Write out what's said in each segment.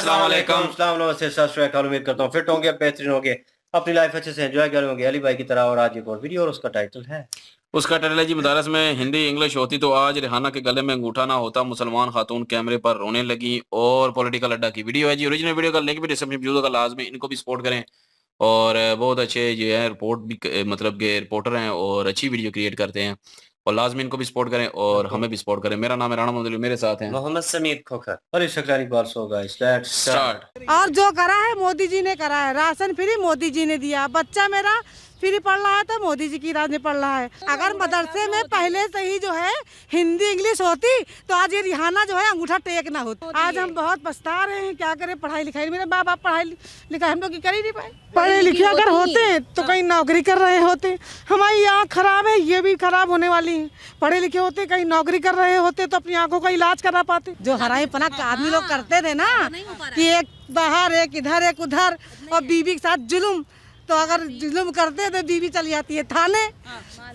अस्सलाम वालेकुम। नमस्ते, सत श्री अकाल। उम्मीद करता हूँ फिट होंगे, बेहतरीन होंगे, अपनी लाइफ अच्छे से एंजॉय करेंगे अली भाई की तरह। और आज एक और वीडियो और उसका टाइटल है उसका टाइटल है जी, मदारस में हिंदी इंग्लिश होती तो आज रिहाना के गले में अंगूठा ना होता, मुसलमान खातून कैमरे पर रोने लगी। और पॉलिटिकल अड्डा की वीडियो है जी। ओरिजिनल वीडियो का लिंक भी डिस्क्रिप्शन वीडियो का लाजमी, इनको भी सपोर्ट करें। और बहुत अच्छे जो है रिपोर्ट भी मतलब के रिपोर्टर हैं और अच्छी वीडियो क्रिएट करते हैं। और लाजमी इनको भी सपोर्ट करें और हमें भी सपोर्ट करें। मेरा नाम है राणा मोहम्मद, मेरे साथ हैं मोहम्मद समीर खोखर और इस शक्लानी बाल सो गाइस, लेट्स स्टार्ट। और जो करा है मोदी जी ने करा है, राशन फ्री मोदी जी ने दिया। बच्चा मेरा फ्री पढ़ रहा है तो मोदी जी की राज में पढ़ रहा है। अगर मदरसे में पहले से ही जो है हिंदी इंग्लिश होती तो आज ये रिहाना जो है अंगूठा टेक ना होता। आज हम बहुत पछता रहे हैं, क्या करें। पढ़ाई लिखाई मेरे माँ बाप पढ़ाई लिखाई हम लोग की कर ही नहीं पाए। पढ़े लिखे अगर होते तो कहीं नौकरी कर रहे होते। हमारी आँख खराब है, ये भी खराब होने वाली है। पढ़े लिखे होते, कहीं नौकरी कर रहे होते तो अपनी आंखों का इलाज करा पाते। जो हराई पना आदमी लोग करते थे ना कि एक बाहर एक इधर एक उधर और बीवी के साथ जुल्म, तो अगर जुल्म करते तो बीवी चली जाती है थाने,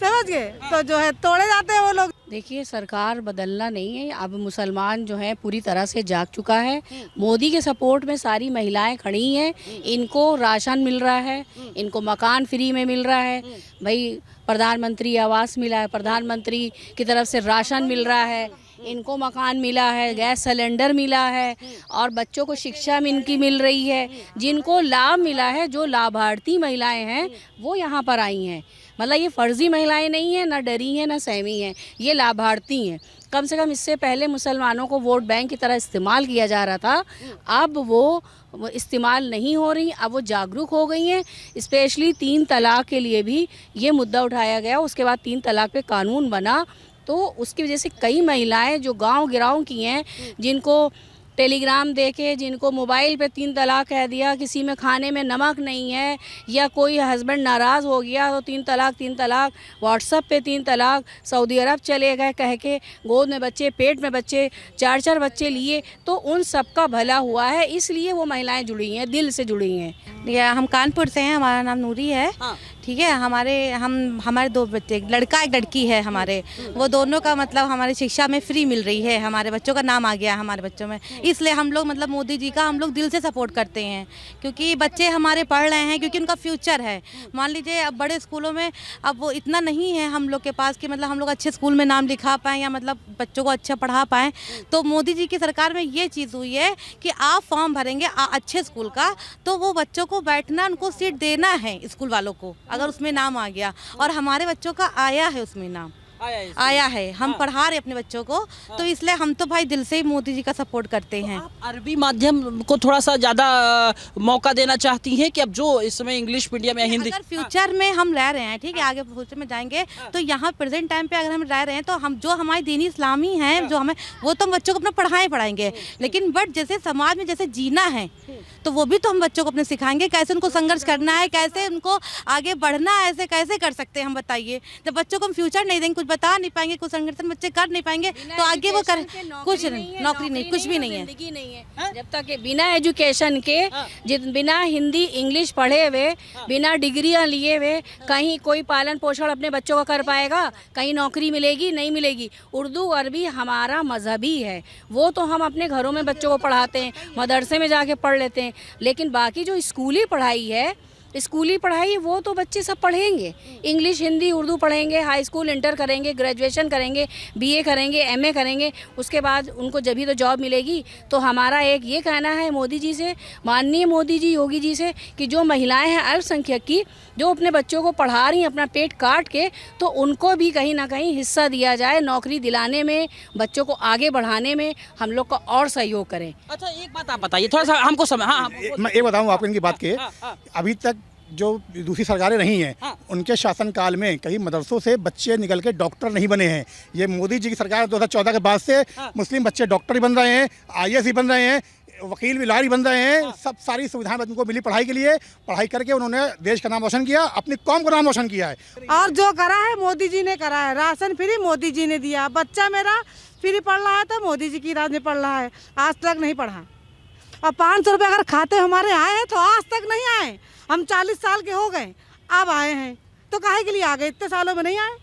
समझ गए। तो जो है तोड़े जाते हैं वो लोग। देखिए, सरकार बदलना नहीं है। अब मुसलमान जो है पूरी तरह से जाग चुका है। मोदी के सपोर्ट में सारी महिलाएं खड़ी हैं। इनको राशन मिल रहा है, इनको मकान फ्री में मिल रहा है। भाई, प्रधानमंत्री आवास मिला है, प्रधानमंत्री की तरफ से राशन मिल रहा है, इनको मकान मिला है, गैस सिलेंडर मिला है और बच्चों को शिक्षा में इनकी मिल रही है। जिनको लाभ मिला है, जो लाभार्थी महिलाएं हैं वो यहाँ पर आई हैं। मतलब ये फर्जी महिलाएं नहीं हैं, ना डरी हैं ना सहमी हैं, ये लाभार्थी हैं। कम से कम इससे पहले मुसलमानों को वोट बैंक की तरह इस्तेमाल किया जा रहा था, अब वो इस्तेमाल नहीं हो रही। अब वो जागरूक हो गई हैं। स्पेशली 3 तलाक के लिए भी ये मुद्दा उठाया गया। उसके बाद 3 तलाक पे कानून बना, तो उसकी वजह से कई महिलाएं जो गांव गिराव की हैं, जिनको टेलीग्राम देके, जिनको मोबाइल पे 3 तलाक कह दिया, किसी में खाने में नमक नहीं है, या कोई हस्बैंड नाराज़ हो गया तो 3 तलाक, व्हाट्सएप पे 3 तलाक, सऊदी अरब चले गए कह के, गोद में बच्चे पेट में बच्चे 4-4 बच्चे लिए, तो उन सबका भला हुआ है। इसलिए वो महिलाएं जुड़ी हैं, दिल से जुड़ी हैं। हम कानपुर से हैं, हमारा नाम नूरी है। ठीक है, हमारे 2 बच्चे, लड़का एक लड़की है हमारे। वो दोनों का मतलब हमारी शिक्षा में फ्री मिल रही है। हमारे बच्चों का नाम आ गया हमारे बच्चों में, इसलिए हम लोग मतलब मोदी जी का हम लोग दिल से सपोर्ट करते हैं। क्योंकि बच्चे हमारे पढ़ रहे हैं, क्योंकि उनका फ्यूचर है। मान लीजिए अब बड़े स्कूलों में अब वो इतना नहीं है हम लोग के पास कि मतलब हम लोग अच्छे स्कूल में नाम लिखा पाएँ या मतलब बच्चों को अच्छा पढ़ा पाएँ। तो मोदी जी की सरकार में ये चीज़ हुई है कि आप फॉर्म भरेंगे अच्छे स्कूल का, तो वो बच्चों को बैठना, उनको सीट देना है स्कूल वालों को, अगर उसमें नाम आ गया। और हमारे बच्चों का आया है, उसमें नाम आया है। हम पढ़ा रहे अपने बच्चों को, तो इसलिए हम तो भाई दिल से ही मोदी जी का सपोर्ट करते हैं। आप अरबी माध्यम को थोड़ा सा ज़्यादा मौका देना चाहती हैं कि अब जो इस समय इंग्लिश मीडियम या हिंदी, अगर फ्यूचर में हम रह रहे हैं, ठीक है, आगे फ्यूचर में जाएंगे तो यहाँ प्रेजेंट टाइम पे अगर हम रह रहे हैं तो हम जो हमारी दीनी इस्लामी हैं, जो हमें वो तो हम बच्चों को अपना पढ़ाएंगे। लेकिन बट जैसे समाज में जैसे जीना है तो वो भी तो हम बच्चों को अपने सिखाएंगे, कैसे उनको संघर्ष करना है, कैसे उनको आगे बढ़ना है, ऐसे कैसे कर सकते हैं हम, बताइए। जब बच्चों को हम फ्यूचर नहीं देंगे, कुछ बता नहीं पाएंगे, कुछ संगठन बच्चे कर नहीं पाएंगे, तो आगे वो कर कुछ नहीं, नौकरी नहीं, कुछ भी नहीं है, जिंदगी नहीं है। जब तक बिना एजुकेशन के, बिना हिंदी इंग्लिश पढ़े हुए, बिना डिग्रियां लिए हुए कहीं कोई पालन पोषण अपने बच्चों का कर पाएगा? कहीं नौकरी मिलेगी? नहीं मिलेगी। उर्दू अरबी हमारा मजहबी है, वो तो हम अपने घरों में बच्चों को पढ़ाते हैं, मदरसे में जाके पढ़ लेते हैं। लेकिन बाकी जो स्कूली पढ़ाई है, स्कूली पढ़ाई वो तो बच्चे सब पढ़ेंगे। इंग्लिश हिंदी उर्दू पढ़ेंगे, हाई स्कूल इंटर करेंगे, ग्रेजुएशन करेंगे, बीए करेंगे, एमए करेंगे, उसके बाद उनको जब ही तो जॉब मिलेगी। तो हमारा एक ये कहना है मोदी जी से, माननीय मोदी जी, योगी जी से, कि जो महिलाएं हैं अल्पसंख्यक की, जो अपने बच्चों को पढ़ा रही हैं अपना पेट काट के, तो उनको भी कहीं ना कहीं हिस्सा दिया जाए, नौकरी दिलाने में, बच्चों को आगे बढ़ाने में हम लोग का और सहयोग करें। अच्छा एक बात आप बताइए थोड़ा सा हमको समय। हाँ, मैं ये बताऊँ आपको इनकी बात के, अभी तक जो दूसरी सरकारें नहीं हैं, उनके शासनकाल में कई मदरसों से बच्चे निकल के डॉक्टर नहीं बने हैं। ये मोदी जी की सरकार 2014 के बाद से मुस्लिम बच्चे डॉक्टर ही बन रहे हैं, IAS ही बन रहे हैं, वकील भी लारी बन रहे हैं। सब सारी सुविधाएं उनको मिली पढ़ाई के लिए, पढ़ाई करके उन्होंने देश का नाम रोशन किया, अपनी कौम का नाम रोशन किया है। और जो करा है मोदी जी ने करा है, राशन फ्री मोदी जी ने दिया। बच्चा मेरा फ्री पढ़ रहा है तो मोदी जी की राज में पढ़ रहा है, आज तक नहीं पढ़ा। और 500 रुपये अगर खाते हमारे आए हैं तो आज तक नहीं आए। हम 40 साल के हो गए, अब आए हैं, तो काहे के लिए आ गए? इतने सालों में नहीं आए,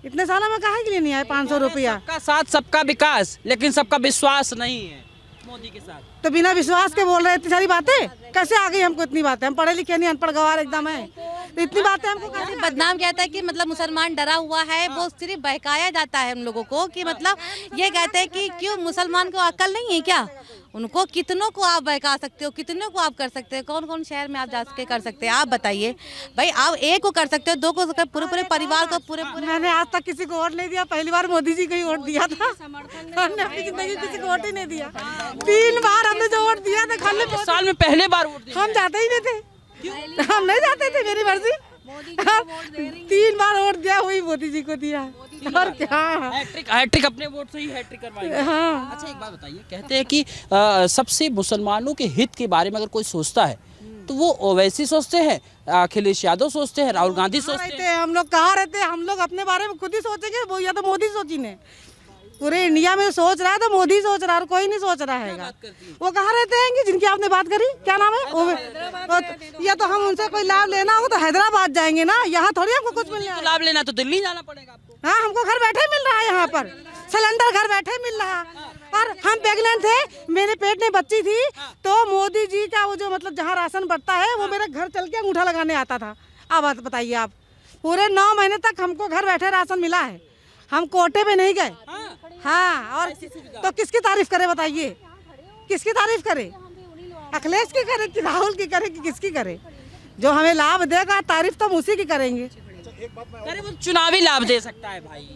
इतने सालों में काहे के लिए नहीं आए 500 रुपया? सबका साथ सबका विकास, लेकिन सबका विश्वास नहीं है। मोदी के साथ। तो बिना विश्वास के बोल रहे हैं इतनी सारी बातें, कैसे आ गई हमको इतनी बातें? हम पढ़े लिखे नहीं, अनपढ़ गवार एकदम है, तो इतनी बातें हमको कैसे? बदनाम कहता है कि मतलब मुसलमान डरा हुआ है, वो सिर्फ बहकाया जाता है हम लोगों को कि मतलब ये कहते हैं कि क्यों मुसलमान को अक्ल नहीं है क्या? उनको कितनों को आप बहका सकते हो, कितनों को आप कर सकते हो? कौन कौन शहर में आप जा के कर सकते हैं? आप बताइए भाई। आप एक को कर सकते हो, दो को पूरे पूरे परिवार को पूरे मैंने आज तक किसी को वोट नहीं दिया, पहली बार मोदी जी को ही वोट दिया था। हमने अपनी जिंदगी में किसी को वोट ही नहीं दिया। 3 बार हमने जो वोट दिया था, खाली साल में पहले बार वोट दिया। हम जाते ही नहीं थे, हम नहीं जाते थे, मेरी मर्जी। 3 बार वोट दिया, वही मोदी जी को दिया। और क्या, हैट्रिक अपने वोट से ही हैट्रिक करवाएंगे। हाँ। अच्छा एक बात बताइए, कहते हैं कि सबसे मुसलमानों के हित के बारे में अगर कोई सोचता है तो वो ओवैसी सोचते हैं, अखिलेश यादव सोचते हैं, राहुल गांधी सोचते हैं। हम लोग कहाँ रहते हैं? हम लोग अपने बारे में खुद ही सोचेंगे, वो या तो मोदी सोची ने। पूरे इंडिया में सोच रहा है तो मोदी सोच रहा है, और कोई नहीं सोच रहा है। वो कहाँ रहते हैं जिनकी आपने बात करी, क्या नाम है? या तो हम उनसे कोई लाभ लेना हो तो हैदराबाद जाएंगे ना, यहाँ थोड़ी हमको कुछ मिलने तो लाभ लेना तो दिल्ली जाना पड़ेगा आपको। हाँ, हमको घर बैठे मिल रहा है, यहाँ पर सिलेंडर घर बैठे मिल रहा। और हम प्रेग्नेंट थे, मेरे पेट में बच्ची थी, तो मोदी जी का वो जो मतलब जहाँ राशन बढ़ता है, वो मेरे घर चल के अंगूठा लगाने आता था। अब बात बताइए आप, पूरे 9 महीने तक हमको घर बैठे राशन मिला है, हम कोटे पे नहीं गए। हाँ, और तो किसकी तारीफ करे बताइए? किसकी तारीफ करे? अखिलेश की करे कि राहुल की करे कि किसकी करे? जो हमें लाभ देगा तारीफ तो हम उसी की करेंगे। अरे वो चुनावी लाभ दे सकता है भाई।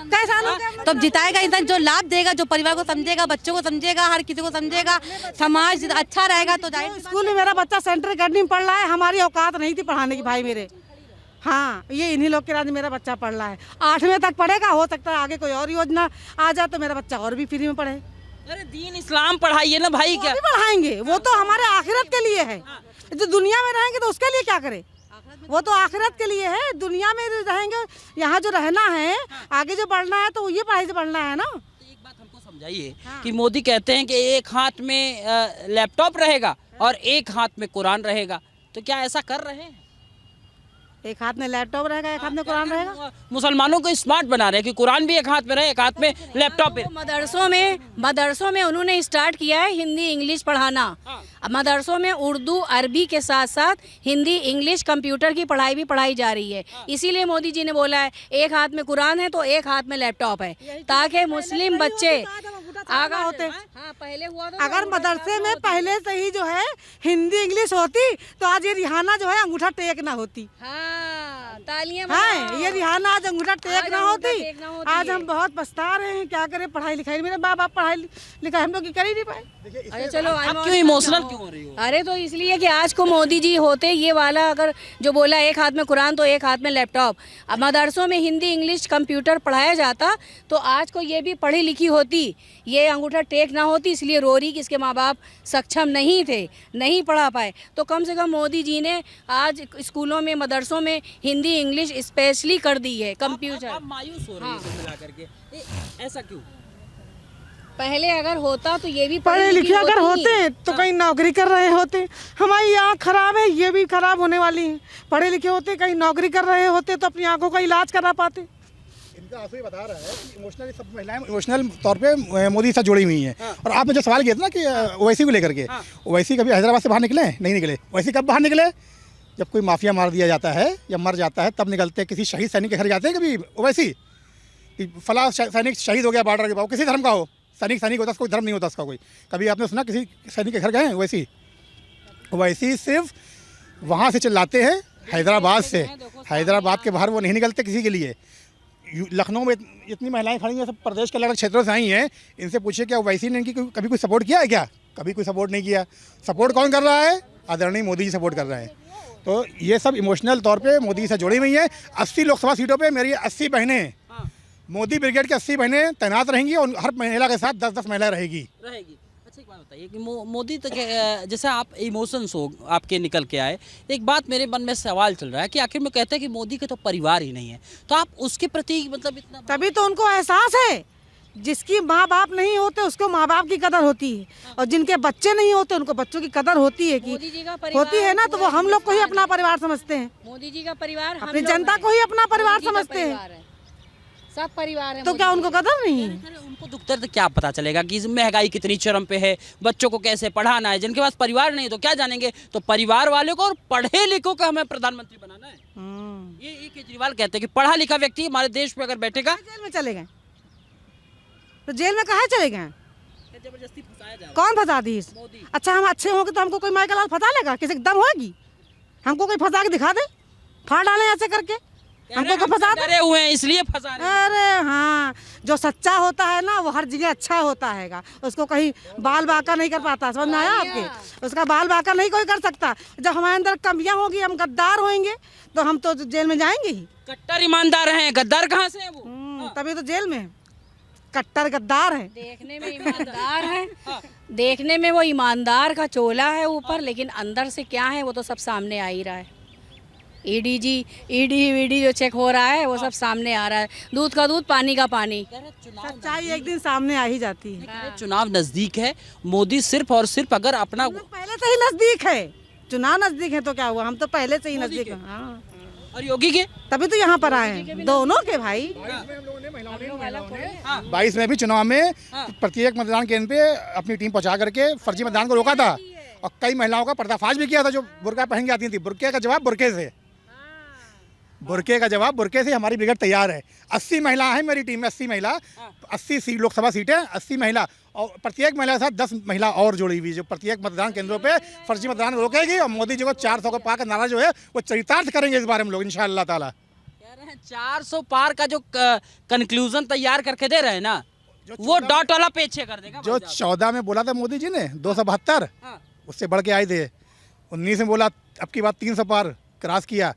कैसा लोग तब जिताएगा इंसान जो लाभ देगा, जो परिवार को समझेगा, बच्चों को समझेगा, हर किसी को समझेगा, समाज अच्छा रहेगा तो जाएगा। स्कूल में मेरा बच्चा सेंट्रल अकेडमी में पढ़ रहा है, हमारी औकात नहीं थी पढ़ाने की भाई मेरे। हाँ, ये इन्हीं लोग के राज मेरा बच्चा पढ़ रहा है, 8वें तक पढ़ेगा। हो सकता है आगे कोई और योजना आ जाए तो मेरा बच्चा और भी फ्री में पढ़े। अरे दीन इस्लाम पढ़ाइए ना भाई। क्या पढ़ाएंगे? वो तो हमारे आखिरत के लिए है। जो दुनिया में रहेंगे तो उसके लिए क्या करें? वो तो आखिरत के लिए है। दुनिया में रहेंगे, यहाँ जो रहना है, आगे जो बढ़ना है, तो ये पढ़ाई से बढ़ना है ना। एक बात हमको समझाइए कि मोदी कहते हैं कि एक हाथ में लैपटॉप रहेगा और एक हाथ में कुरान रहेगा, तो क्या ऐसा कर रहे हैं? एक हाथ में लैपटॉप रहेगा, एक हाथ में कुरान रहेगा। मुसलमानों को स्मार्ट बना रहे हैं कि कुरान भी एक हाथ में रहे, एक हाथ में लैपटॉप है। मदरसों में उन्होंने स्टार्ट किया है हिंदी इंग्लिश पढ़ाना। अब मदरसों में उर्दू अरबी के साथ साथ हिंदी इंग्लिश कंप्यूटर की पढ़ाई भी पढ़ाई जा रही है। इसीलिए मोदी जी ने बोला है एक हाथ में कुरान है तो एक हाथ में लैपटॉप है, ताकि मुस्लिम बच्चे आगा होते। हाँ, पहले हुआ तो अगर मदरसे में पहले से ही जो है हिंदी इंग्लिश होती तो आज ये रिहाना जो है अंगूठा टेक ना होती। हाँ, तालियां हाँ, ये रिहाना आज अंगूठा टेक ना होती। आज हम बहुत पछता रहे हैं, क्या करें? पढ़ाई लिखाई मेरे माँ बाप पढ़ाई लिखाई हम लोग कर ही नहीं पाए। अरे चलो, आप क्यों इमोशनल क्यों हो रही हो? अरे तो इसलिए कि आज को मोदी जी होते ये वाला, अगर जो बोला एक हाथ में कुरान तो एक हाथ में लैपटॉप, अब मदरसों में हिंदी इंग्लिश कंप्यूटर पढ़ाया जाता तो आज को ये भी पढ़ी लिखी होती, ये अंगूठा टेक ना होती। इसलिए रो रही कि इसके माँ बाप सक्षम नहीं थे, नहीं पढ़ा पाए। तो कम से कम मोदी जी ने आज स्कूलों में मदरसों में हिंदी इंग्लिश स्पेशली कर दी है। कंप्यूटर आप मायूस हो रही है मिला करके, ऐसा क्यों? पहले अगर होता तो ये भी पढ़े लिखे अगर होते तो कहीं नौकरी कर रहे होते। हमारी आँख खराब है, ये भी खराब होने वाली है। पढ़े लिखे होते, कहीं नौकरी कर रहे होते तो अपनी आंखों का इलाज करा पाते। इनका आंसू ये बता रहा है कि इमोशनली सब महिलाएं इमोशनल तौर पे मोदी से जुड़ी हुई हैं। और आपने जो सवाल किया था ना कि ओवैसी को लेकर के, ओवैसी कभी हैदराबाद से बाहर निकले? नहीं निकले। ओवैसी कब बाहर निकले? जब कोई माफिया मार दिया जाता है या मर जाता है तब निकलते हैं। किसी शहीद सैनिक के घर जाते हैं कभी ओवैसी? फला सैनिक शहीद हो गया बॉर्डर के पास, किसी धर्म का हो, सैनिक होता, कोई धर्म नहीं होता उसका कोई। कभी आपने सुना किसी सैनिक के घर गए? ओवैसी सिर्फ वहाँ से चिल्लाते हैं, हैदराबाद से। हैदराबाद के बाहर वो नहीं निकलते किसी के लिए। लखनऊ में इतनी महिलाएं खड़ी हैं, सब प्रदेश के अलग अलग क्षेत्रों से आई हैं। इनसे पूछिए क्या ओवैसी ने इनकी कभी कोई सपोर्ट किया है क्या? कभी कोई सपोर्ट नहीं किया। सपोर्ट कौन कर रहा है? आदरणीय मोदी जी सपोर्ट कर रहे हैं। तो ये सब इमोशनल तौर पे मोदी से जुड़ी हुई हैं। 80 लोकसभा सीटों पे मेरी 80 बहनें, मोदी ब्रिगेड की 80 बहनें तैनात रहेंगी और हर महिला के साथ 10-10 महिला रहेगी। अच्छा एक बात बताइए कि मोदी तो जैसे आप इमोशंस हो आपके निकल के आए, एक बात मेरे मन में सवाल चल रहा है कि आखिर में कहते हैं कि मोदी के तो परिवार ही नहीं है, तो आप उसके प्रति मतलब इतना, तभी तो उनको एहसास है जिसकी माँ बाप नहीं होते उसको माँ बाप की कदर होती है, और जिनके बच्चे नहीं होते उनको बच्चों की कदर होती है। कि होती है ना, तो वो हम लोग को ही अपना परिवार समझते हैं। मोदी जी का परिवार अपनी जनता को ही अपना परिवार समझते हैं। सब परिवार है तो क्या उनको कदर नहीं है? अरे उनको दुख दर्द क्या पता चलेगा कि महंगाई कितनी चरम पे है, बच्चों को कैसे पढ़ाना है। जिनके पास परिवार नहीं तो क्या जानेंगे। तो परिवार वाले को और पढ़े लिखों का हमें प्रधानमंत्री बनाना है। ये केजरीवाल कहते हैं कि पढ़ा लिखा व्यक्ति हमारे देश में अगर बैठेगा। जेल में चले गए तो जेल में कहाँ चले गए? जबरदस्ती फंसाया जा रहा कौन फंसा दी? मोदी। अच्छा हम अच्छे होंगे तो हमको कोई माई का लाल फंसा लेगा? किसी की दम होगी? हमको कोई फंसा के दिखा दे, फाड़ डाले ऐसे करके, हमको कोई फंसा दे। डरे हुए हैं इसलिए फंसा रहे हैं। अरे हाँ, जो सच्चा होता है ना वो हर जगह अच्छा होता हैगा, उसको कहीं बाल बाका नहीं कर पाता। समझ में आया आपके? उसका बाल बाका नहीं कोई कर सकता। जब हमारे अंदर कमियां होगी, हम गद्दार होंगे तो हम तो जेल में जाएंगे ही। कट्टर ईमानदार हैं, गद्दार कहाँ से हैं वो? तभी तो जेल में है। कट्टर गद्दार है। देखने में ईमानदार है, देखने में वो ईमानदार का चोला है ऊपर, लेकिन अंदर से क्या है वो तो सब सामने आ ही रहा है। ईडी जो चेक हो रहा है वो सब सामने आ रहा है। दूध का दूध, पानी का पानी। सच्चाई एक दिन सामने आ ही जाती है। चुनाव नजदीक है, मोदी सिर्फ और सिर्फ अगर अपना हम लोग पहले से ही नजदीक है। चुनाव नजदीक है तो क्या हुआ, हम तो पहले से ही नजदीक है। हाँ, और योगी के तभी तो यहाँ पर आए हैं, दोनों के भाई। 22 में भी चुनाव में प्रत्येक मतदान केंद्र पे अपनी टीम पहुंचा करके फर्जी मतदान को रोका था और कई महिलाओं का पर्दाफाश भी किया था जो बुर्का पहन के आती थी। बुर्के का जवाब बुर्के से, बुर्के का जवाब बुर्के से। हमारी ब्रिगेड तैयार है। 80 महिला हैं मेरी टीम में, 80 महिला, 80 सीट लोकसभा सीटें, 80 महिला और प्रत्येक महिला के साथ 10 महिला और जुड़ी हुई जो प्रत्येक मतदान केंद्रों पे फर्जी मतदान रोकेगी और मोदी जी को 400 को पार का नारा जो है वो चरितार्थ करेंगे इस बारे में लोग इंशाअल्लाह ताला। कह रहे हैं 400 पार का जो कंक्लूजन तैयार करके दे रहे हैं ना, वो डॉट वाला पीछे कर देगा। जो 14 में बोला था मोदी जी ने 272, उससे बढ़ के आए थे। 19 में बोला अब की बात 300 पार क्रॉस किया।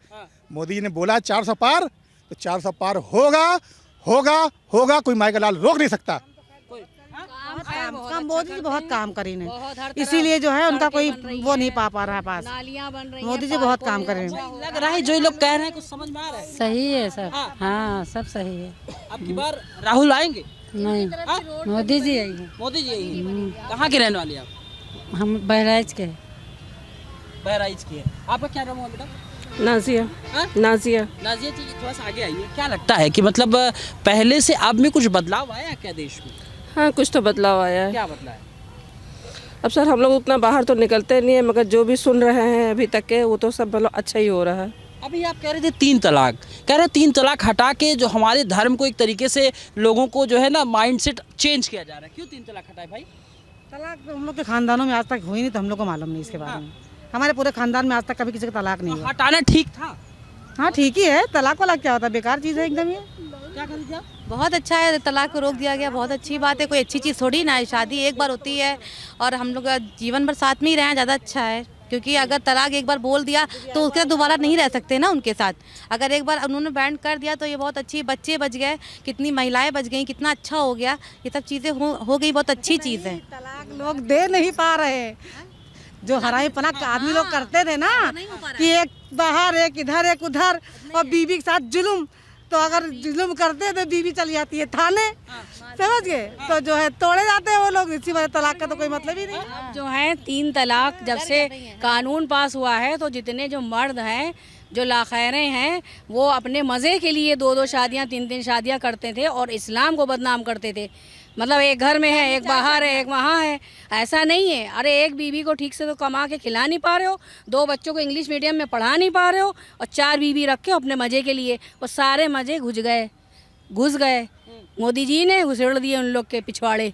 मोदी जी ने बोला 400 पार, तो 400 पार होगा होगा होगा, कोई माई का लाल रोक नहीं सकता। मोदी जी बहुत काम करी ने, इसीलिए जो है उनका कोई वो नहीं पा रहा है पास। नालियां बन रही मोदी जी बहुत काम करे हैं। लग रहा है जो ये लोग कह रहे हैं कुछ समझ में आ रहा है। सही है सब। हाँ सब सही है। अब की बार राहुल आएंगे? नहीं, मोदी जी आई है। मोदी जी आएंगे। कहाँ के रहने वाले आप? हम बहराइच के। बहराइच की है। आपका क्या नाम हुआ बेटा? नाजिया। नाजिया। नाजिया जी थोड़ा सा आगे आइए। क्या लगता है कि मतलब पहले से अब में कुछ बदलाव आया है क्या देश में? हाँ कुछ तो बदलाव आया है। क्या बदला है? अब सर हम लोग उतना बाहर तो निकलते नहीं है, मगर जो भी सुन रहे हैं अभी तक के वो तो सब मतलब अच्छा ही हो रहा है। अभी आप कह रहे थे 3 तलाक, कह रहे 3 तलाक हटा के जो हमारे धर्म को एक तरीके से लोगों को जो है ना माइंडसेट चेंज किया जा रहा है। क्यों 3 तलाक हटाए भाई? तलाक तो हम लोग के खानदानों में आज तक हुई नहीं, तो हम लोग को मालूम नहीं इसके बारे में। हमारे पूरे खानदान में आज तक कभी किसी का तलाक नहीं हुआ। हटाना ठीक था। हाँ ठीक ही है, तलाक वाला क्या होता है, बेकार चीज़ है एकदम ये। क्या कर दीजिए आप? बहुत अच्छा है, तलाक को रोक दिया गया, बहुत अच्छी बात है। कोई अच्छी चीज़ थोड़ी ना है, शादी एक बार होती है और हम लोग जीवन भर साथ में ही रहें, ज़्यादा अच्छा है। क्योंकि अगर तलाक एक बार बोल दिया तो उसके साथ दोबारा नहीं रह सकते ना उनके साथ। अगर एक बार उन्होंने बैंड कर दिया तो ये बहुत अच्छी, बच्चे बच गए, कितनी महिलाएं बच गई, कितना अच्छा हो गया। ये सब चीज़ें हो गई, बहुत अच्छी चीज़ है। तलाक लोग दे नहीं पा रहे। जो हराई पना आदमी लोग करते थे ना कि एक बाहर एक इधर एक उधर और बीवी के साथ जुल्म, तो अगर जुल्म करते तो बीवी चली जाती है थाने, समझ गए? तो जो है तोड़े जाते हैं वो लोग। इसी वजह तलाक का तो कोई मतलब ही नहीं। अब जो है 3 तलाक जब से कानून पास हुआ है तो जितने जो मर्द हैं, जो लाखैरे हैं, वो अपने मज़े के लिए 2-2 शादियाँ 3-3 शादियाँ करते थे और इस्लाम को बदनाम करते थे। मतलब एक घर में है, एक बाहर है, एक वहाँ है, ऐसा नहीं है। अरे एक बीवी को ठीक से तो कमा के खिला नहीं पा रहे हो, 2 बच्चों को इंग्लिश मीडियम में पढ़ा नहीं पा रहे हो और 4 बीवी रखे हो अपने मज़े के लिए। वो सारे मज़े घुस गए। मोदी जी ने घुसेड़ दिए उन लोग के पिछवाड़े।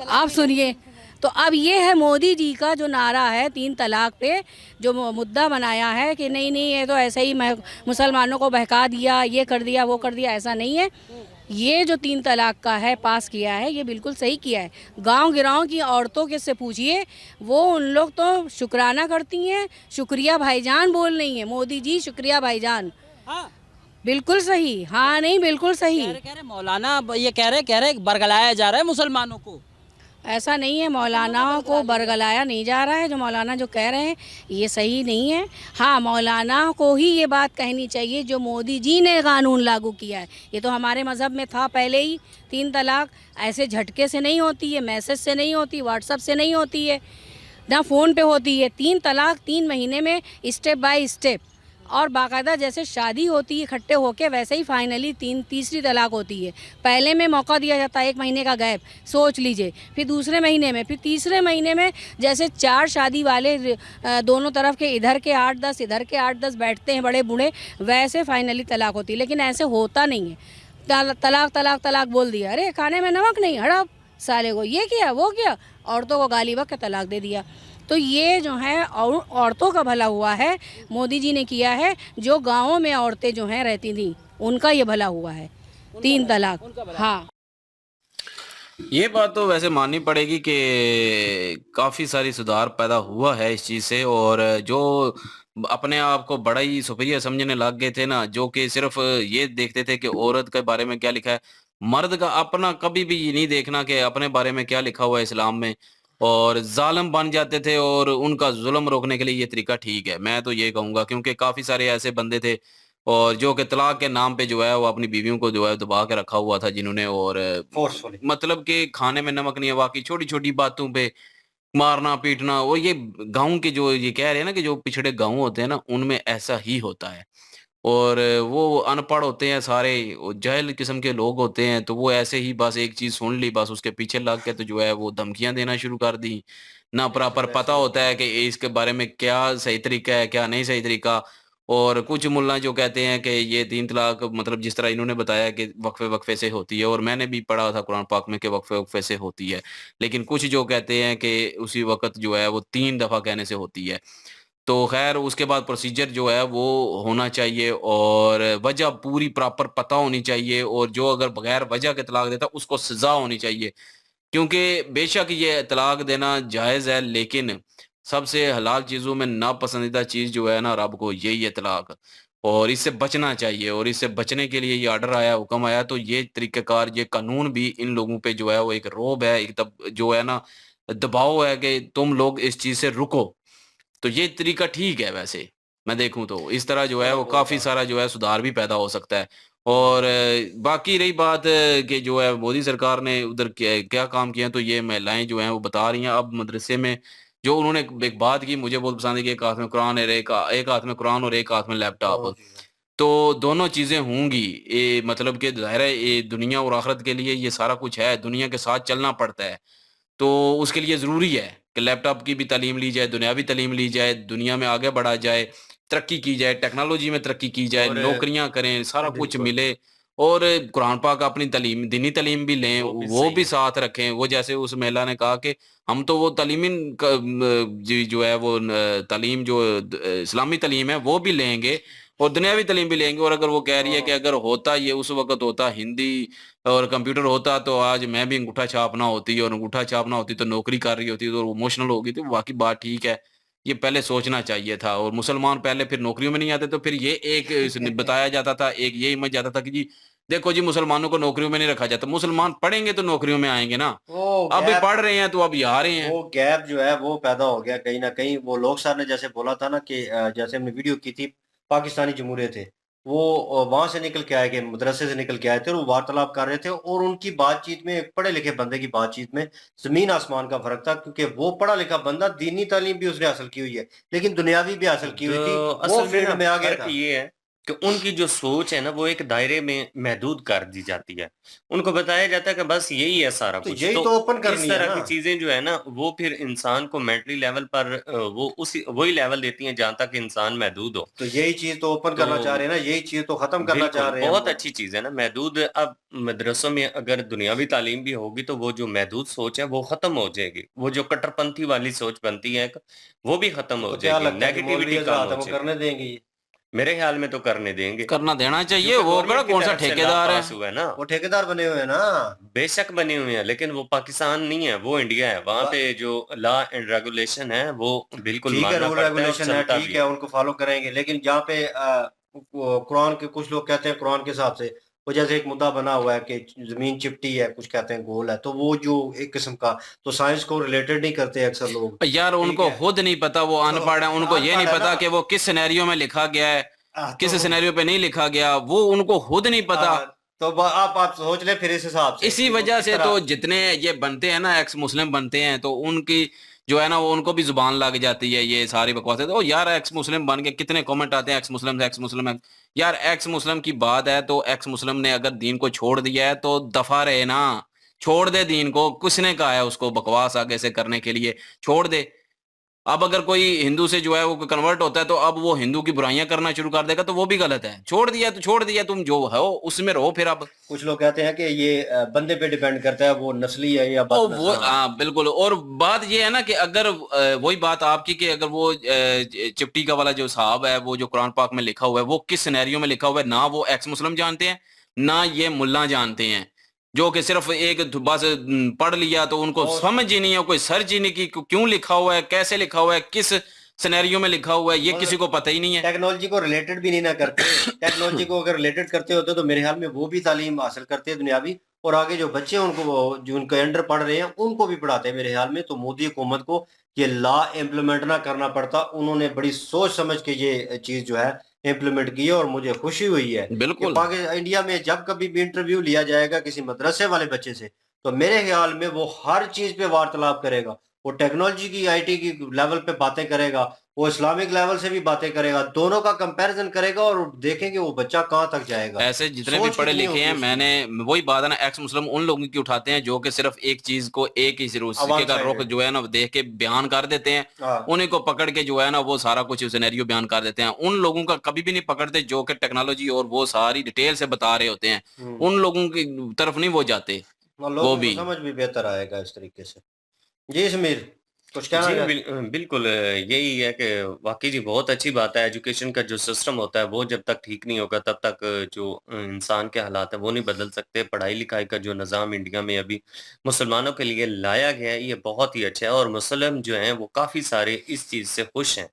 आप सुनिए, तो अब ये है मोदी जी का जो नारा है 3 तलाक पे, जो मुद्दा बनाया है कि नहीं ये तो ऐसे ही मुसलमानों को बहका दिया, ये कर दिया, वो कर दिया, ऐसा नहीं है। ये जो 3 तलाक का है पास किया है, ये बिल्कुल सही किया है। गांव गिराव की औरतों के से पूछिए, वो उन लोग तो शुक्राना करती हैं, शुक्रिया भाईजान बोल रही हैं। मोदी जी शुक्रिया भाईजान। हाँ बिल्कुल सही। हाँ नहीं बिल्कुल सही। कह रहे मौलाना ये कह रहे बरगलाया जा रहा है मुसलमानों को। ऐसा नहीं है, मौलाना को बरगलाया नहीं जा रहा है। जो मौलाना जो कह रहे हैं ये सही नहीं है। हाँ मौलाना को ही ये बात कहनी चाहिए जो मोदी जी ने कानून लागू किया है। ये तो हमारे मज़हब में था पहले ही। 3 तलाक ऐसे झटके से नहीं होती है, मैसेज से नहीं होती, व्हाट्सएप से नहीं होती है, ना फ़ोन पे होती है। 3 तलाक 3 महीने में स्टेप बाय स्टेप। और बाकायदा जैसे शादी होती है इकट्ठे होके, वैसे ही फाइनली तीसरी तलाक होती है। पहले में मौका दिया जाता है 1 महीने का गैप, सोच लीजिए, फिर दूसरे महीने में, फिर तीसरे महीने में जैसे 4 शादी वाले दोनों तरफ के, इधर के 8-10 इधर के 8-10 बैठते हैं बड़े बूढ़े, वैसे फाइनली तलाक होती है। लेकिन ऐसे होता नहीं है। तलाक तलाक तलाक बोल दिया, अरे खाने में नमक नहीं, हड़प साले को, ये किया वो किया, औरतों को गाली बक के तलाक दे दिया। तो ये जो है औरतों का भला हुआ है, मोदी जी ने किया है। जो गाँवों में औरतें जो हैं रहती थी, उनका ये भला हुआ है, 3 तलाक। हाँ, ये बात तो वैसे माननी पड़ेगी कि काफ़ी सारी सुधार पैदा हुआ है इस चीज़ से। और जो अपने आप को बड़ा ही सुपीरियर समझने लग गए थे ना, जो कि सिर्फ ये देखते थे कि औरत के बारे में क्या लिखा है, मर्द का अपना कभी भी ये नहीं देखना कि अपने बारे में क्या लिखा हुआ है इस्लाम में, और जालिम बन जाते थे। और उनका जुल्म रोकने के लिए ये तरीका ठीक है, मैं तो ये कहूँगा, क्योंकि काफ़ी सारे ऐसे बंदे थे और जो कि तलाक के नाम पे जो है वो अपनी बीवियों को जो है दबा के रखा हुआ था जिन्होंने। और फोर्सफुली मतलब कि खाने में नमक नहीं है, वाकई छोटी-छोटी बातों पे मारना पीटना। और ये गाँव के जो ये कह रहे हैं ना कि जो पिछड़े गाँव होते हैं ना, उनमें ऐसा ही होता है। और वो अनपढ़ होते हैं सारे, वो जाहिल किस्म के लोग होते हैं, तो वो ऐसे ही बस एक चीज़ सुन ली, बस उसके पीछे लग के तो जो है वो धमकियाँ देना शुरू कर दी। ना प्रॉपर पता होता है कि इसके बारे में क्या सही तरीका है, क्या नहीं सही तरीका। और कुछ मुल्ला जो कहते हैं कि ये 3 तलाक मतलब जिस तरह इन्होंने बताया कि वक्फे-वक्फे से होती है, और मैंने भी पढ़ा था कुरान पाक में कि वक्फे-वक्फे से होती है। लेकिन कुछ जो कहते हैं कि उसी वक़्त जो है वो 3 दफ़ा कहने से होती है। तो ख़ैर उसके बाद प्रोसीजर जो है वो होना चाहिए, और वजह पूरी प्रॉपर पता होनी चाहिए, और जो अगर बगैर वजह के तलाक देता है उसको सज़ा होनी चाहिए। क्योंकि बेशक ये तलाक देना जायज़ है, लेकिन सबसे हलाल चीज़ों में नापसंदीदा चीज़ जो है ना रब को, यही है तलाक। और इससे बचना चाहिए, और इससे बचने के लिए ये ऑर्डर आया, हुक्म आया, तो ये तरीक़ाकार, ये कानून भी इन लोगों पे जो है वो एक रोब है, एक जो है ना दबाव है कि तुम लोग इस चीज़ से रुको। तो ये तरीका ठीक है वैसे, मैं देखूँ तो। इस तरह जो है वो काफ़ी सारा जो है सुधार भी पैदा हो सकता है। और बाकी रही बात कि जो है मोदी सरकार ने उधर क्या क्या काम किया, तो ये महिलाएँ जो हैं वो बता रही हैं। अब मदरसे में जो उन्होंने एक बात की मुझे बहुत पसंद है कि एक हाथ में कुरान और एक हाथ में कुरान और एक हाथ में लैपटॉप। तो दोनों चीज़ें होंगी, ये मतलब कि ज़ाहिर है ये दुनिया और आखिरत के लिए ये सारा कुछ है, दुनिया के साथ चलना पड़ता है। तो उसके लिए ज़रूरी है कि लैपटॉप की भी तालीम ली जाए, दुनियावी तालीम ली जाए, दुनिया में आगे बढ़ा जाए, तरक्की की जाए, टेक्नोलॉजी में तरक्की की जाए, और नौकरियाँ करें, सारा कुछ बिल्कुल मिले। और कुरान पाक अपनी तालीम, दीनी तालीम भी लें, वो भी साथ रखें। वो जैसे उस महिला ने कहा कि हम तो वो तालीमी जी जो है वो तालीम जो इस्लामी तालीम है वो भी लेंगे, और दुनियावी तालीम भी लेंगे। और अगर वो कह रही है कि अगर होता ये उस वक़्त होता हिंदी और कंप्यूटर होता, तो आज मैं भी अंगूठा छाप ना होती, और अंगूठा छाप ना होती तो नौकरी कर रही होती, तो वो इमोशनल हो गई थी। वाक़ई बात ठीक है, ये पहले सोचना चाहिए था। और मुसलमान पहले फिर नौकरियों में नहीं आते, तो फिर ये एक बताया जाता था, एक ये इमेज जाता था कि जी देखो जी मुसलमानों को नौकरियों में नहीं रखा जाता, मुसलमान पढ़ेंगे तो नौकरियों में आएँगे ना। वो अभी गैप पढ़ रहे हैं तो अब ये आ रहे हैं। वो गैप जो है वो पैदा हो गया कहीं न कहीं। वो लोग साहब ने जैसे बोला था ना कि जैसे हमने वीडियो की थी, पाकिस्तानी जमहूरियत थे, वो वहाँ से निकल के आए के मदरसे से निकल के आए थे, और वो वार्तालाप कर रहे थे, और उनकी बातचीत में, एक पढ़े-लिखे बंदे की बातचीत में ज़मीन-आसमान का फ़र्क था, क्योंकि वो पढ़ा-लिखा बंदा दीनी तालीम भी उसने हासिल की हुई है, लेकिन दुनियावी भी हासिल की हुई थी, तो वो असल में फील्ड ना में आ गया फ़र्क था। ये है कि उनकी जो सोच है ना वो एक दायरे में महदूद कर दी जाती है। उनको बताया जाता है कि बस यही है सारा तो कुछ। यही तो तो ओपन इस करनी है तरह ना। की चीज़ें जो है ना वो फिर इंसान को मेंटली लेवल पर वो उसी वही लेवल देती हैं जहाँ तक इंसान महदूद हो। तो यही चीज़ तो ओपन करना चाह तो रहे हैं ना, यही चीज़ तो ख़त्म करना चाह बिल्कुल, रहे हैं बहुत वो। अच्छी चीज़ है ना महदूद। अब मदरसों में अगर दुनियावी तालीम भी होगी तो वो जो महदूद सोच है वो ख़त्म हो जाएगी। वो जो कट्टरपंथी वाली सोच बनती है एक, वो भी ख़त्म हो तो क्या जाएगी, लगता है कि मौलवी नेगेटिविटी कम हज़रात हो हैं वो जाएगी। करने देंगे ये? मेरे ख़्याल में तो करने देंगे, करना देना चाहिए, क्योंकि वो गवर्नमेंट की कौन-सा तरफ से लॉ ठेकेदार है। पास हुआ है ना। वो ठेकेदार बने हुए हैं ना। बेशक बने हुए हैं, लेकिन वो पाकिस्तान नहीं है, वो इंडिया है। वहाँ ब पे जो लॉ एंड रेगुलेशन है, वो बिल्कुल ठीक है, मानना रूल पड़ता है और रेगुलेशन है, चलता ठीक भी है, है। उनको फ़ॉलो करेंगे, लेकिन जहाँ पे कुरान के कुछ लोग कहते हैं कुरान के हिसाब से, वो जैसे एक मुद्दा बना हुआ है कि ज़मीन चिपटी है, कुछ कहते हैं गोल है, तो वो जो एक किस्म का, तो साइंस को रिलेटेड नहीं करते अक्सर लोग, यार ठीक उनको है? खुद नहीं पता, वो तो अनपढ़ है, उनको ये नहीं अनपढ़ है पता ना। कि वो किस सिनेरियो में लिखा गया है, तो किस सिनेरियो पे नहीं लिखा गया, वो उनको खुद नहीं पता। तो आप सोच लें फिर इस हिसाब से इसी कि वो वजह किस से तरह। तो जितने ये बनते हैं ना एक्स मुस्लिम बनते हैं, तो उनकी जो है ना वो उनको भी जुबान लग जाती है ये सारी बकवासें। तो यार एक्स मुस्लिम बन के कितने कमेंट आते हैं, एक्स मुस्लिम है। यार एक्स मुस्लिम की बात है तो एक्स मुस्लिम ने अगर दीन को छोड़ दिया है तो दफा रहे ना, छोड़ दे दीन को। किसने कहा है उसको बकवास आगे से करने के लिए? छोड़ दे। अब अगर कोई हिंदू से जो है वो कन्वर्ट होता है तो अब वो हिंदू की बुराइयां करना शुरू कर देगा, तो वो भी गलत है। छोड़ दिया तो छोड़ दिया, तुम जो हो उसमें रहो फिर। अब कुछ लोग कहते हैं कि ये बंदे पे डिपेंड करता है, वो नस्ली है या ओ बदनस्ल। वो हाँ। हाँ बिल्कुल। और बात ये है ना कि अगर वही बात आपकी कि अगर वो चिपटी का वाला जो साहब है वो जो कुरान पाक में लिखा हुआ है वो किस सिनेरियो में लिखा हुआ है, ना वो एक्स मुस्लिम जानते हैं ना ये मुल्ला जानते हैं, जो कि सिर्फ एक बस पढ़ लिया तो उनको और समझ ही नहीं है, कोई सर्च ही नहीं की क्यों लिखा हुआ है, कैसे लिखा हुआ है, किस सिनेरियो में लिखा हुआ है, ये किसी को पता ही नहीं है। टेक्नोलॉजी को रिलेटेड भी नहीं ना करते। टेक्नोलॉजी को अगर रिलेटेड करते होते तो मेरे ख्याल में वो भी तालीम हासिल करते हैं दुनियावी, और आगे जो बच्चे उनको जो उनके अंडर पढ़ रहे हैं उनको भी पढ़ाते हैं मेरे ख्याल में। तो मोदी हुकूमत को ये लॉ इम्प्लीमेंट ना करना पड़ता, उन्होंने बड़ी सोच समझ के ये चीज जो है इम्प्लीमेंट की है, और मुझे खुशी हुई है कि बिल्कुल पाकिस्तान इंडिया में जब कभी भी इंटरव्यू लिया जाएगा किसी मदरसे वाले बच्चे से, तो मेरे ख्याल में वो हर चीज पे वार्तालाप करेगा। वो टेक्नोलॉजी की आईटी की लेवल पे बातें करेगा, वो इस्लामिक लेवल से भी बातें करेगा, दोनों का कंपैरिजन करेगा और देखेंगे वो बच्चा कहाँ तक जाएगा। ऐसे जितने भी सोच पढ़े कितनी लिखे होगी हैं, उसकी। मैंने वही बात है ना, एक्स मुस्लिम उन लोगों की उठाते हैं जो कि सिर्फ एक चीज को एक ही सिरे वन का रुख साइडेड। जो है ना देख के बयान कर देते हैं, हाँ। उन्हीं को पकड़ के जो है ना वो सारा कुछ सिनेरियो बयान कर देते हैं। उन लोगों का कभी भी नहीं पकड़ते जो कि टेक्नोलॉजी और वो सारी डिटेल से बता रहे होते हैं, उन लोगों की तरफ नहीं वो जाते। और वो लोगों को भी समझ भी बेहतर आएगा इस तरीके से। जी समीर, कुछ कहना जी, चाहते? बिल्कुल यही है कि वाक़ई जी बहुत अच्छी बात है। एजुकेशन का जो सिस्टम होता है वो जब तक ठीक नहीं होगा तब तक जो इंसान के हालात हैं वो नहीं बदल सकते। पढ़ाई-लिखाई का जो निज़ाम इंडिया में अभी मुसलमानों के लिए लाया गया है ये बहुत ही अच्छा है, और मुस्लिम जो हैं वो काफ़ी सारे इस चीज़ से खुश हैं।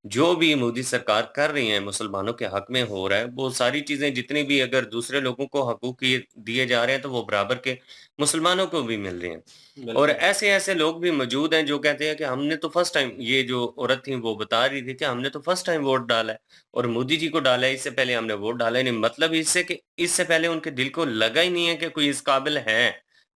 जो भी मोदी सरकार कर रही है मुसलमानों के हक में हो रहा है, वो सारी चीज़ें जितनी भी अगर दूसरे लोगों को हकूक़ ये दिए जा रहे हैं तो वो बराबर के मुसलमानों को भी मिल रहे हैं। और बिल्कुल। ऐसे-ऐसे लोग भी मौजूद हैं जो कहते हैं कि हमने तो फर्स्ट टाइम, ये जो औरत थी वो बता रही थी कि हमने तो फर्स्ट टाइम वोट डाला है और मोदी जी को डाला है, इससे पहले हमने वोट डाला ही नहीं। मतलब इससे कि इससे पहले उनके दिल को लगा ही नहीं है कि कोई इस काबिल है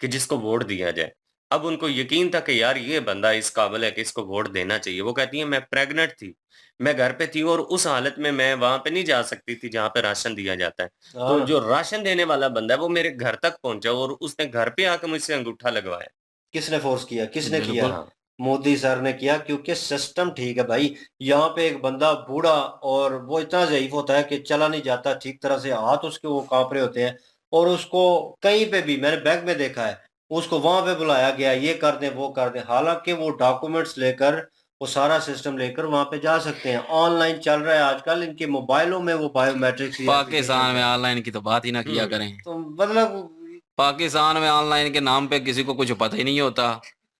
कि जिसको वोट दिया जाए। अब उनको यकीन था कि यार ये बंदा इस काबिल है कि इसको वोट देना चाहिए। वो कहती है मैं प्रेग्नेंट थी, मैं घर पे थी और उस हालत में मैं वहाँ पे नहीं जा सकती थी जहाँ पे राशन दिया जाता है। तो हाँ, जो राशन देने वाला बंदा है वो मेरे घर तक पहुँचा और उसने घर पे आके मुझसे अंगूठा लगवाया। किसने फोर्स किया? किसने किया? बिल्कुल। हाँ। मोदी सर ने किया, क्योंकि सिस्टम ठीक है भाई। यहाँ पे एक बंदा बूढ़ा और वो इतना ज़ईफ होता है कि चला नहीं जाता ठीक तरह से, हाथ उसके वो काँप रहे होते हैं, और उसको कहीं पे भी मैंने बैंक में देखा है, उसको वहाँ पे बुलाया गया, ये कर दें, वो कर दें। हालाँकि वो डॉक्यूमेंट्स लेकर, वो सारा सिस्टम लेकर वहाँ पे जा सकते हैं। ऑनलाइन चल रहा है आजकल, इनके मोबाइलों में वो बायोमेट्रिक्स की एप्लीकेशंस पाकिस्तान में हैं। ऑनलाइन की तो बात ही ना किया करें। तो मतलब पाकिस्तान में ऑनलाइन के नाम पे किसी को कुछ पता ही नहीं होता।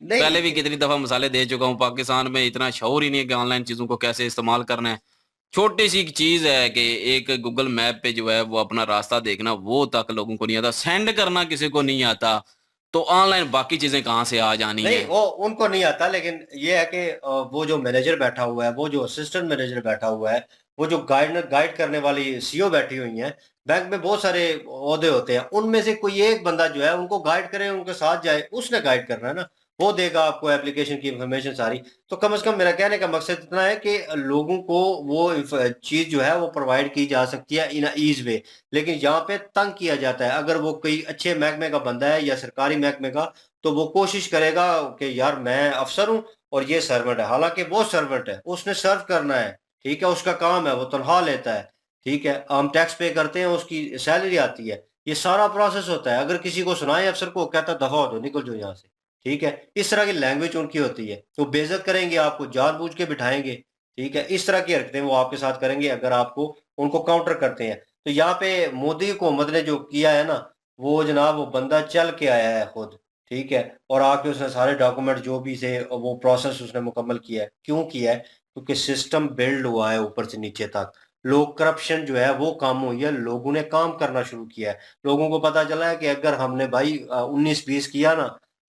पहले भी नहीं, कितनी दफा मिसालें दे चुका हूँ, पाकिस्तान में इतना शऊर ही नहीं है कि ऑनलाइन चीजों को कैसे इस्तेमाल करना है। छोटी सी चीज है कि एक गूगल मैप पे जो है वो अपना रास्ता देखना वो तक लोगों को नहीं आता, सेंड करना किसी को नहीं आता, तो ऑनलाइन बाकी चीजें कहाँ से आ जानी नहीं, है। वो उनको नहीं आता, लेकिन ये है कि वो जो मैनेजर बैठा हुआ है, वो जो असिस्टेंट मैनेजर बैठा हुआ है, वो जो गाइड करने वाली सीईओ बैठी हुई हैं, बैंक में बहुत सारे ओहदे होते हैं, उनमें से कोई एक बंदा जो है उनको गाइड करे, उनके साथ जाए, उसने गाइड करना है ना, वो देगा आपको एप्लीकेशन की इंफॉर्मेशन सारी। तो कम से कम मेरा कहने का मकसद इतना है कि लोगों को वो चीज जो है वो प्रोवाइड की जा सकती है इन ईज वे, लेकिन यहाँ पे तंग किया जाता है। अगर वो कोई अच्छे महकमे का बंदा है या सरकारी महकमे का, तो वो कोशिश करेगा कि यार मैं अफसर हूँ और ये सर्वेंट है, हालांकि वो सर्वेंट है, उसने सर्व करना है, ठीक है, उसका काम है, वो तनख्वाह लेता है, ठीक है, हम टैक्स पे करते हैं, उसकी सैलरी आती है, ये सारा प्रोसेस होता है। अगर किसी को सुनाए अफसर को, कहता दफा हो जाओ, निकल जाओ यहाँ से, ठीक है, इस तरह की लैंग्वेज उनकी होती है। तो बेइज्जत करेंगे आपको, जानबूझ के बिठाएंगे, ठीक है, इस तरह की हरकतें वो आपके साथ करेंगे अगर आपको उनको काउंटर करते हैं। तो यहाँ पे मोदी हुकूमत ने जो किया है ना, वो जनाब वो बंदा चल के आया है खुद, ठीक है, और आके उसने सारे डॉक्यूमेंट जो भी थे वो प्रोसेस उसने मुकम्मल किया है। क्यों किया है? क्योंकि सिस्टम बिल्ड हुआ है ऊपर से नीचे तक। लोग करप्शन जो है वो कम हुई है, लोगों ने काम करना शुरू किया है। लोगों को पता चला है कि अगर हमने भाई 19-20 किया ना,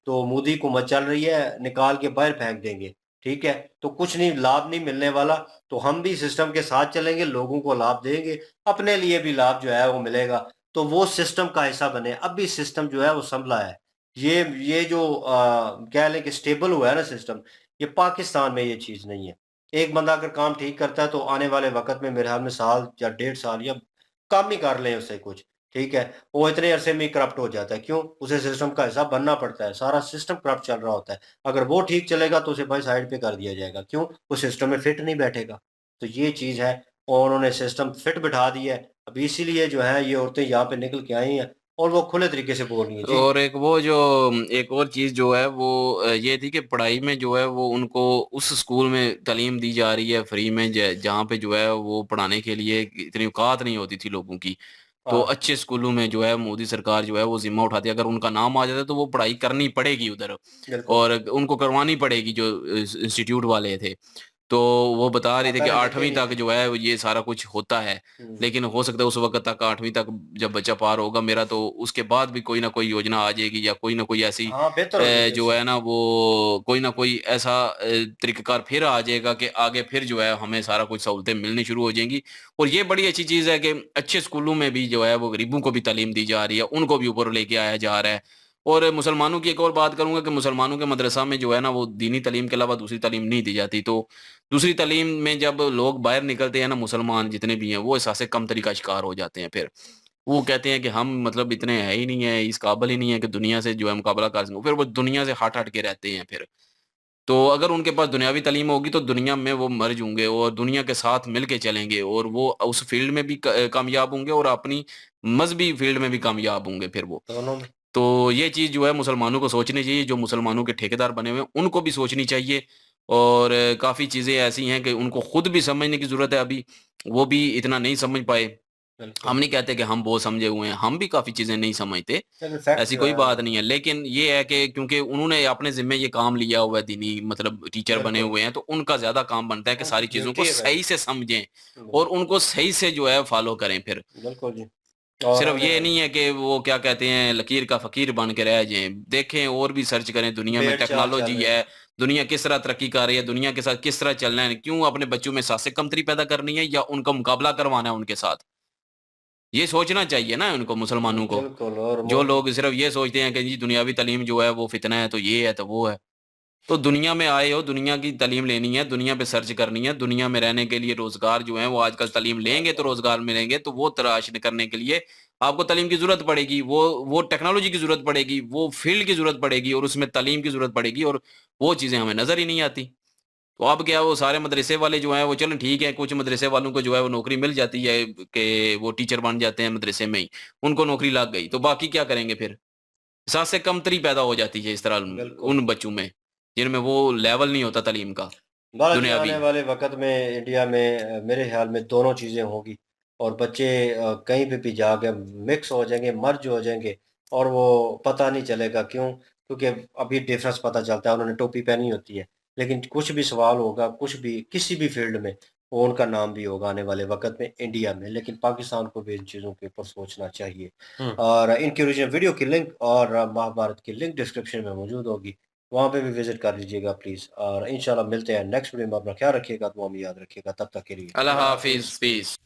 तो मोदी हुकूमत चल रही है, निकाल के बाहर फेंक देंगे, ठीक है, तो कुछ नहीं, लाभ नहीं मिलने वाला। तो हम भी सिस्टम के साथ चलेंगे, लोगों को लाभ देंगे, अपने लिए भी लाभ जो है वो मिलेगा। तो वो सिस्टम का हिस्सा बने। अब भी सिस्टम जो है वो संभला है। ये जो कह लें कि स्टेबल हुआ है ना सिस्टम, ये पाकिस्तान में ये चीज़ नहीं है। एक बंदा अगर काम ठीक करता है तो आने वाले वक़्त में मेरे ख़्याल में साल या 1.5 साल या कम ही कर लें उससे कुछ, ठीक है? वो इतने अरसे में ही करप्ट हो जाता है। क्यों? उसे सिस्टम का हिस्सा बनना पड़ता है, सारा सिस्टम करप्ट चल रहा होता है। अगर वो ठीक चलेगा तो उसे भाई साइड पे कर दिया जाएगा। क्यों? वो सिस्टम में फिट नहीं बैठेगा। तो ये चीज़ है और उन्होंने सिस्टम फिट बिठा दिया है। अब इसीलिए जो है ये औरतें यहाँ पे निकल के आई हैं और वो खुले तरीके से बोल रही हैं। जी। और एक वो जो एक और चीज़ जो है वो ये थी कि पढ़ाई में जो है वो उनको उस स्कूल में तालीम दी जा रही है फ्री में जहाँ पे जो है वो पढ़ाने के लिए इतनी औकात नहीं होती थी लोगों की। तो हाँ, अच्छे स्कूलों में जो है मोदी सरकार जो है वो ज़िम्मा उठाती है। अगर उनका नाम आ जाता है तो वो पढ़ाई करनी पड़ेगी उधर बिल्कुल। और उनको करवानी पड़ेगी जो इंस्टीट्यूट वाले थे। तो वो बता रहे हाँ, थे कि पहले देखे 8वीं नहीं तक थे। जो है ये सारा कुछ होता है। हुँ। लेकिन हो सकता है उस वक़्त तक 8वीं तक जब बच्चा पार होगा मेरा तो उसके बाद भी कोई न कोई योजना आ जाएगी या कोई न कोई ऐसी हाँ, बेहतर हो जाएगी जो उससे। है ना वो कोई न कोई ऐसा तरीक़ाकार फिर आ जाएगा कि आगे फिर जो है हमें सारा कुछ सहूलतें मिलनी शुरू हो जाएँगी। और ये बड़ी अच्छी चीज़ है कि अच्छे स्कूलों में भी जो है वो गरीबों को भी तालीम दी जा रही है, उनको भी ऊपर लेके आया जा रहा है। और मुसलमानों की एक और बात करूँगा कि मुसलमानों के मदरसा में जो है ना वो दीनी तालीम के अलावा दूसरी तालीम नहीं दी जाती। तो दूसरी तालीम में जब लोग बाहर निकलते हैं ना मुसलमान जितने भी हैं, वो एहसास कमतरी का शिकार हो जाते हैं फिर। वो कहते हैं कि हम मतलब इतने हैं ही नहीं है, इस काबिल ही नहीं है कि दुनिया से जो है मुकाबला कर सकें। फिर वो दुनिया से हट-हट के रहते हैं फिर। तो अगर उनके पास दुनियावी तालीम होगी तो दुनिया में वो मर्ज होंगे और दुनिया के साथ मिल के चलेंगे और वो उस फ़ील्ड में भी कामयाब होंगे और अपनी मज़हबी फ़ील्ड में भी कामयाब होंगे फिर वो। दोनों में। तो ये चीज़ जो है मुसलमानों को सोचनी चाहिए, जो मुसलमानों के ठेकेदार बने हुए हैं, उनको भी सोचनी चाहिए और काफ़ी चीज़ें ऐसी हैं कि उनको खुद भी समझने की ज़रूरत है अभी, वो भी इतना नहीं समझ पाए। बिल्कुल। हम नहीं कहते कि हम बहुत समझे हुए हैं, हम भी काफ़ी चीज़ें नहीं समझते, लेकिन फैक्ट्स ऐसी जो कोई है बात वो नहीं है। लेकिन ये है कि क्योंकि उन्होंने अपने ज़िम्मे ये काम लिया हुआ है दीनी मतलब टीचर बने बिल्कुल, हुए हैं, तो उनका ज़्यादा काम बनता है कि उनकी सारी चीज़ों को ड्यूटी है भाई। सही से समझें और बिल्कुल, उनको सही से जो है फ़ॉलो करें फिर। बिल्कुल जी। और सिर्फ आने ये वाले नहीं है कि वो क्या कहते हैं लकीर का फ़कीर बन के रह जाएँ। देखें और भी सर्च करें दुनिया में भेड़-चाल चल टेक्नोलॉजी रहे हैं। है, दुनिया किस तरह तरक्की कर रही है, दुनिया के साथ किस तरह चलना है, क्यों अपने बच्चों में सासे कमतरी पैदा करनी है या उनका मुकाबला करवाना है उनके साथ। ये सोचना चाहिए ना उनको मुसलमानों को। बिल्कुल और जो लोग सिर्फ ये सोचते हैं कि जी दुनियावी तालीम जो है वो फ़ितना है, तो ये है, तो वो है। तो दुनिया में आए हो, दुनिया की तालीम लेनी है, दुनिया पे सर्च करनी है, दुनिया में रहने के लिए रोज़गार जो है वो आजकल तालीम लेंगे तो रोज़गार मिलेंगे, तो वो तलाश करने के लिए आपको तालीम की ज़रूरत पड़ेगी, वो टेक्नोलॉजी की ज़रूरत पड़ेगी, वो फ़ील्ड की ज़रूरत पड़ेगी और उसमें तालीम की ज़रूरत पड़ेगी और वो चीज़ें हमें नज़र ही नहीं आती। तो अब क्या वो सारे मदरसे वाले जो हैं वो चलो ठीक है, कुछ मदरसे वालों को जो है वो नौकरी मिल जाती है कि वो टीचर बन जाते हैं मदरसे में ही, उनको नौकरी लग गई, तो बाकी क्या करेंगे फिर? साथ से कमतरी पैदा हो जाती है इस तरह बिल्कुल। उन बच्चों में, जिनमें वो लेवल नहीं होता तालीम का, बहरहाल जी आने दुनियावी। वाले वक़्त में इंडिया में मेरे ख़्याल में दोनों चीज़ें होंगी और बच्चे कहीं पे भी जाके मिक्स हो जाएँगे, मर्ज हो जाएँगे और वो पता नहीं चलेगा क्यों? क्योंकि अभी डिफ़रेंस पता चलता है, उन्होंने टोपी पहनी होती है। लेकिन कुछ भी सवाल होगा, कुछ भी किसी भी फ़ील्ड में, वो उनका नाम भी होगा आने वाले वक़्त में इंडिया में। लेकिन पाकिस्तान को भी इन चीज़ों के ऊपर सोचना चाहिए। और इनकी ओरिजिनल वीडियो की लिंक और महाभारत की लिंक डिस्क्रिप्शन में मौजूद होगी। वहाँ पे भी विज़िट कर लीजिएगा प्लीज़ और इंशाल्लाह मिलते हैं नेक्स्ट वीडियो में। अपना ख्याल रखिएगा, दुआ में याद रखिएगा। तब तक के लिए अल्लाह अल्लाह हाफ़िज़, हाफ़िज़। पीस।